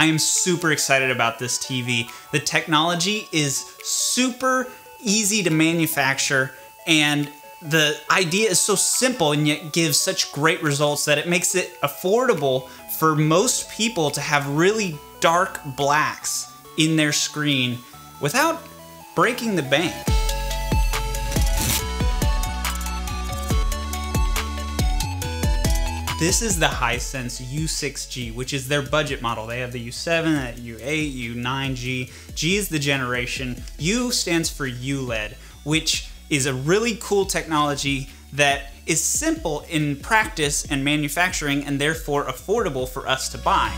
I am super excited about this TV. The technology is super easy to manufacture, and the idea is so simple and yet gives such great results that it makes it affordable for most people to have really dark blacks in their screen without breaking the bank. This is the Hisense U6G, which is their budget model. They have the U7, U8, U9G. G is the generation. U stands for ULED, which is a really cool technology that is simple in practice and manufacturing and therefore affordable for us to buy.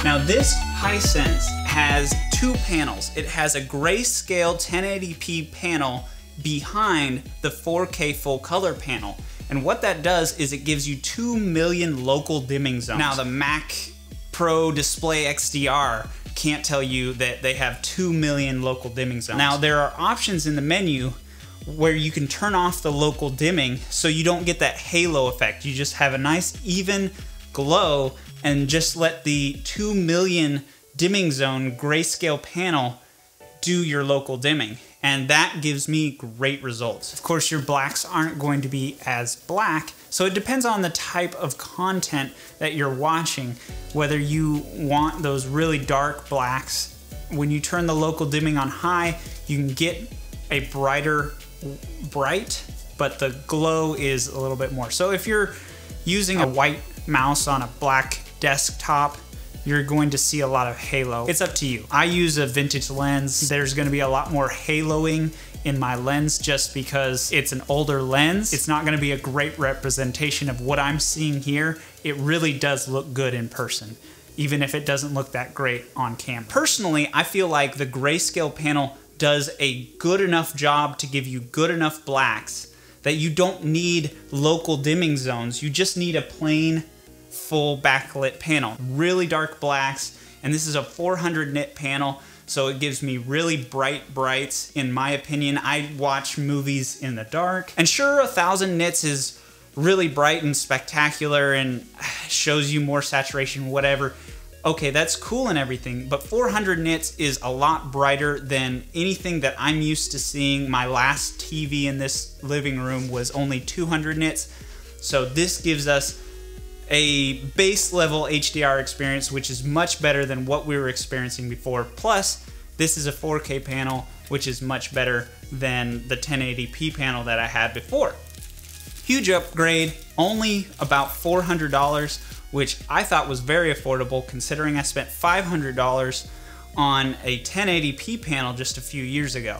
Now this Hisense has two panels. It has a grayscale 1080p panel behind the 4K full color panel. And what that does is it gives you 2 million local dimming zones. Now the Mac Pro Display XDR can't tell you that they have 2 million local dimming zones. Now there are options in the menu where you can turn off the local dimming so you don't get that halo effect. You just have a nice even glow and just let the 2 million dimming zone grayscale panel do your local dimming. And that gives me great results. Of course, your blacks aren't going to be as black, so it depends on the type of content that you're watching, whether you want those really dark blacks. When you turn the local dimming on high, you can get a bright, but the glow is a little bit more. So if you're using a white mouse on a black desktop, you're going to see a lot of halo. It's up to you. I use a vintage lens. There's gonna be a lot more haloing in my lens just because it's an older lens. It's not gonna be a great representation of what I'm seeing here. It really does look good in person, even if it doesn't look that great on camera. Personally, I feel like the grayscale panel does a good enough job to give you good enough blacks that you don't need local dimming zones. You just need a plain full backlit panel. Really dark blacks, and this is a 400 nit panel, so it gives me really bright brights. In my opinion, I watch movies in the dark. And sure, 1000 nits is really bright and spectacular and shows you more saturation, whatever. Okay, that's cool and everything, but 400 nits is a lot brighter than anything that I'm used to seeing. My last TV in this living room was only 200 nits, so this gives us a base level HDR experience, which is much better than what we were experiencing before. Plus, this is a 4K panel, which is much better than the 1080p panel that I had before. Huge upgrade, only about $400, which I thought was very affordable considering I spent $500 on a 1080p panel just a few years ago.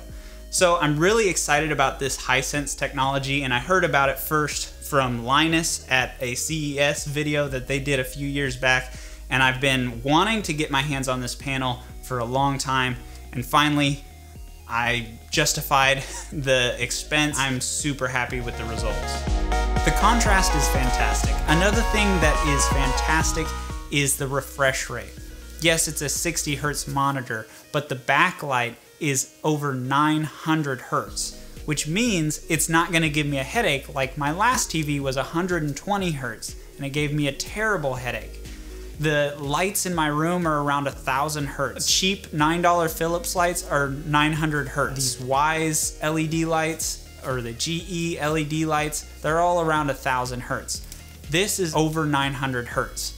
So I'm really excited about this Hisense technology, and I heard about it first from Linus at a CES video that they did a few years back, and I've been wanting to get my hands on this panel for a long time, and finally I justified the expense. I'm super happy with the results. The contrast is fantastic. Another thing that is fantastic is the refresh rate. Yes, it's a 60 Hz monitor, but the backlight is over 900 Hz. Which means it's not gonna give me a headache like my last TV was 120 Hz, and it gave me a terrible headache. The lights in my room are around 1000 Hz. Cheap $9 Philips lights are 900 Hz. These Wise LED lights, or the GE LED lights, they're all around 1000 Hz. This is over 900 Hz.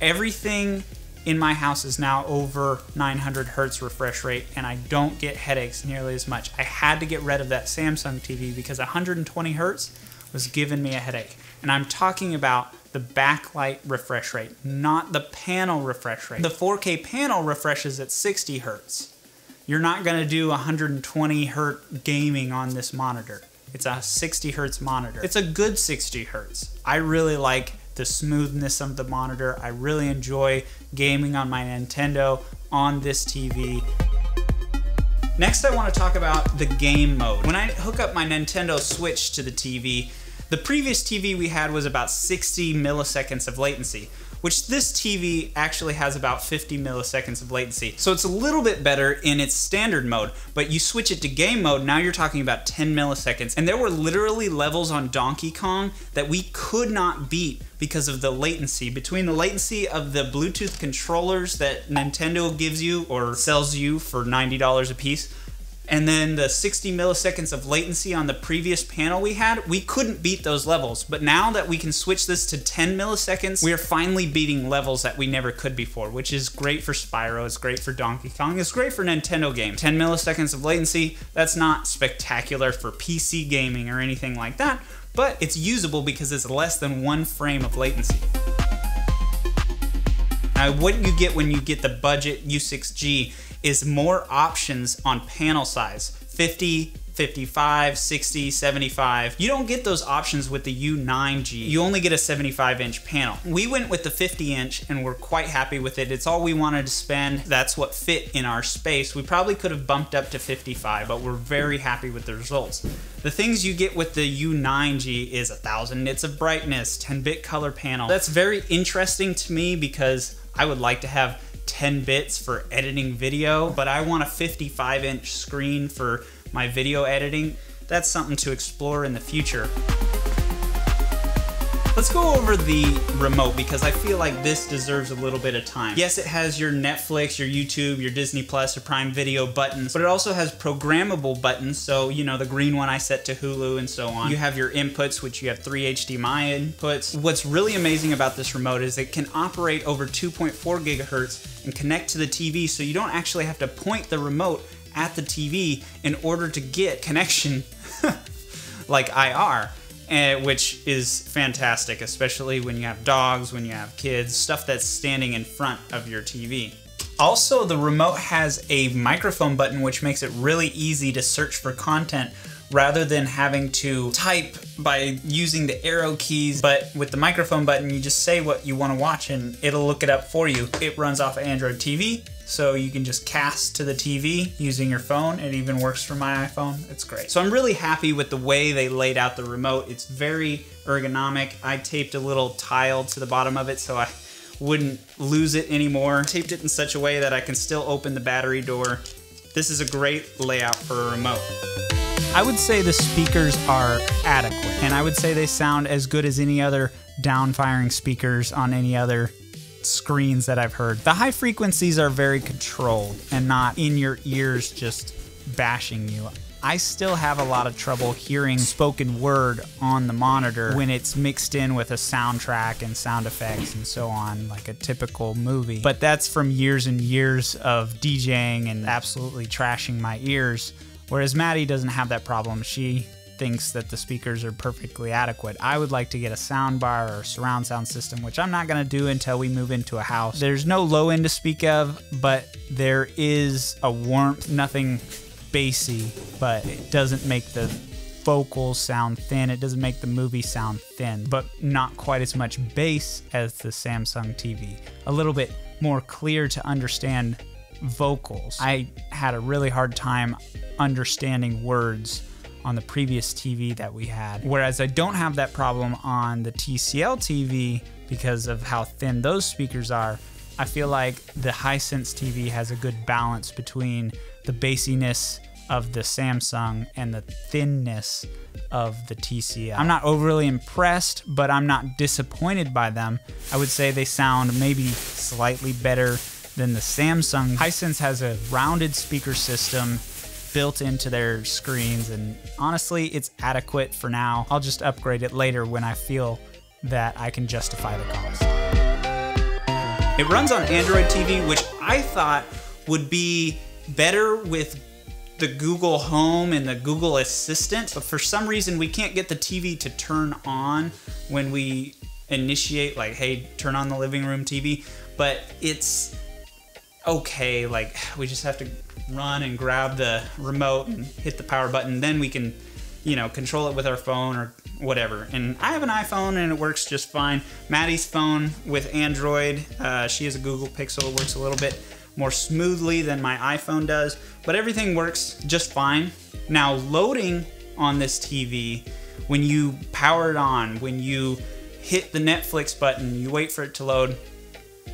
Everything in my house is now over 900 Hz refresh rate, and I don't get headaches nearly as much. I had to get rid of that Samsung TV because 120 Hz was giving me a headache. And I'm talking about the backlight refresh rate, not the panel refresh rate. The 4K panel refreshes at 60 Hz. You're not gonna do 120 Hz gaming on this monitor. It's a 60 Hz monitor. It's a good 60 Hz. I really like the smoothness of the monitor. I really enjoy gaming on my Nintendo on this TV. Next, I want to talk about the game mode. When I hook up my Nintendo Switch to the TV, the previous TV we had was about 60 milliseconds of latency. which this TV actually has about 50 milliseconds of latency. So it's a little bit better in its standard mode, but you switch it to game mode, now you're talking about 10 milliseconds. And there were literally levels on Donkey Kong that we could not beat because of the latency. Between the latency of the Bluetooth controllers that Nintendo gives you or sells you for $90 a piece, and then the 60 milliseconds of latency on the previous panel we had, we couldn't beat those levels. But now that we can switch this to 10 milliseconds, we are finally beating levels that we never could before, which is great for Spyro, it's great for Donkey Kong, it's great for Nintendo games. 10 milliseconds of latency, that's not spectacular for PC gaming or anything like that, but it's usable because it's less than 1 frame of latency. Now, what you get when you get the budget U6G is more options on panel size. 50, 55, 60, 75. You don't get those options with the U9G. You only get a 75-inch panel. We went with the 50-inch and we're quite happy with it. It's all we wanted to spend. That's what fit in our space. We probably could have bumped up to 55, but we're very happy with the results. The things you get with the U9G is 1,000 nits of brightness, 10-bit color panel. That's very interesting to me because I would like to have 10 bits for editing video, but I want a 55-inch screen for my video editing. That's something to explore in the future. Let's go over the remote because I feel like this deserves a little bit of time. Yes, it has your Netflix, your YouTube, your Disney Plus, or Prime Video buttons, but it also has programmable buttons. So, you know, the green one I set to Hulu and so on. You have your inputs, which you have 3 HDMI inputs. What's really amazing about this remote is it can operate over 2.4 gigahertz and connect to the TV, so you don't actually have to point the remote at the TV in order to get connection like IR. Which is fantastic, especially when you have dogs, when you have kids, stuff that's standing in front of your TV. Also, the remote has a microphone button, which makes it really easy to search for content rather than having to type by using the arrow keys. But with the microphone button, you just say what you want to watch and it'll look it up for you. It runs off of Android TV, so you can just cast to the TV using your phone. It even works for my iPhone. It's great. So I'm really happy with the way they laid out the remote. It's very ergonomic. I taped a little tile to the bottom of it so I wouldn't lose it anymore. I taped it in such a way that I can still open the battery door. This is a great layout for a remote. I would say the speakers are adequate, and I would say they sound as good as any other down-firing speakers on any other screens that I've heard. The high frequencies are very controlled and not in your ears just bashing you. I still have a lot of trouble hearing spoken word on the monitor when it's mixed in with a soundtrack and sound effects and so on, like a typical movie. But that's from years and years of DJing and absolutely trashing my ears. Whereas Maddie doesn't have that problem. She thinks that the speakers are perfectly adequate. I would like to get a sound bar or a surround sound system, which I'm not gonna do until we move into a house. There's no low end to speak of, but there is a warmth, nothing bassy, but it doesn't make the vocals sound thin. It doesn't make the movie sound thin, but not quite as much bass as the Samsung TV. A little bit more clear to understand vocals. I had a really hard time understanding words on the previous TV that we had, whereas I don't have that problem on the TCL TV because of how thin those speakers are. I feel like the Hisense TV has a good balance between the bassiness of the Samsung and the thinness of the TCL. I'm not overly impressed, but I'm not disappointed by them. I would say they sound maybe slightly better than the Samsung. Hisense has a rounded speaker system built into their screens, and honestly, it's adequate for now. I'll just upgrade it later when I feel that I can justify the cost. It runs on Android TV, which I thought would be better with the Google Home and the Google Assistant, but for some reason we can't get the TV to turn on when we initiate, like, hey, turn on the living room TV, but it's okay. Like, we just have to run and grab the remote and hit the power button, then we can, you know, control it with our phone or whatever. And I have an iPhone and it works just fine. Maddie's phone with Android, she has a Google Pixel, it works a little bit more smoothly than my iPhone does, but everything works just fine. Now, loading on this TV, when you power it on, when you hit the Netflix button, you wait for it to load,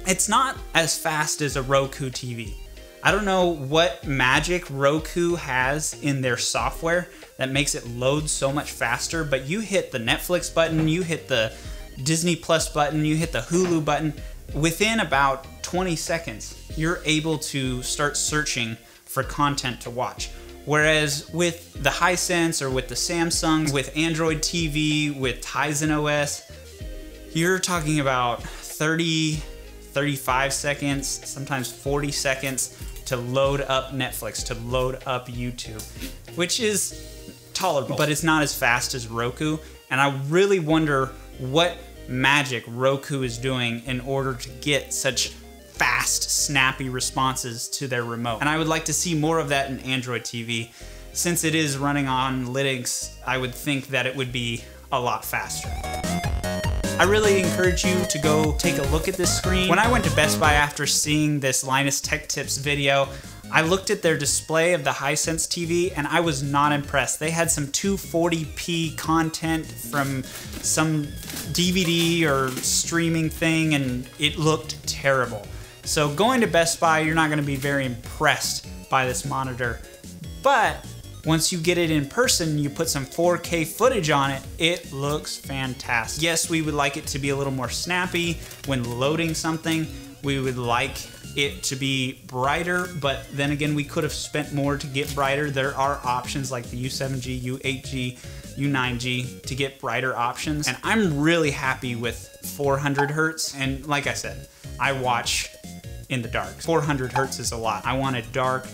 It's not as fast as a Roku TV. I don't know what magic Roku has in their software that makes it load so much faster, but you hit the Netflix button, you hit the Disney Plus button, you hit the Hulu button, within about 20 seconds, you're able to start searching for content to watch. Whereas with the Hisense or with the Samsung, with Android TV, with Tizen OS, you're talking about 30, 35 seconds, sometimes 40 seconds to load up Netflix, to load up YouTube, which is tolerable, but it's not as fast as Roku. And I really wonder what magic Roku is doing in order to get such fast, snappy responses to their remote. And I would like to see more of that in Android TV. Since it is running on Linux, I would think that it would be a lot faster. I really encourage you to go take a look at this screen. When I went to Best Buy after seeing this Linus Tech Tips video, I looked at their display of the Hisense TV and I was not impressed. They had some 240p content from some DVD or streaming thing and it looked terrible. So going to Best Buy, you're not gonna be very impressed by this monitor. But once you get it in person, you put some 4K footage on it, it looks fantastic. Yes, we would like it to be a little more snappy when loading something. We would like it to be brighter, but then again, we could have spent more to get brighter. There are options like the U7G, U8G, U9G to get brighter options. And I'm really happy with 400 Hertz. And like I said, I watch in the dark. 400 Hertz is a lot. I want a dark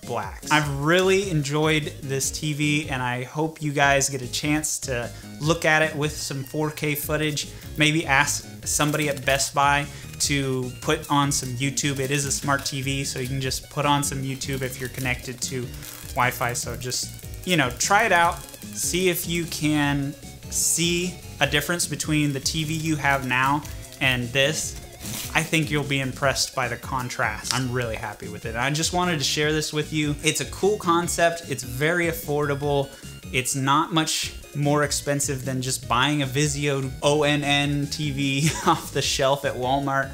black. I've really enjoyed this TV and I hope you guys get a chance to look at it with some 4K footage. Maybe ask somebody at Best Buy to put on some YouTube. It is a smart TV, so you can just put on some YouTube if you're connected to Wi-Fi. So just, you know, try it out. See if you can see a difference between the TV you have now and this. I think you'll be impressed by the contrast. I'm really happy with it. I just wanted to share this with you. It's a cool concept. It's very affordable. It's not much more expensive than just buying a Vizio ONN TV off the shelf at Walmart.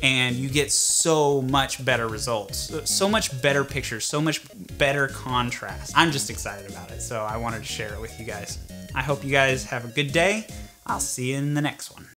And you get so much better results, so much better pictures, so much better contrast. I'm just excited about it, so I wanted to share it with you guys. I hope you guys have a good day. I'll see you in the next one.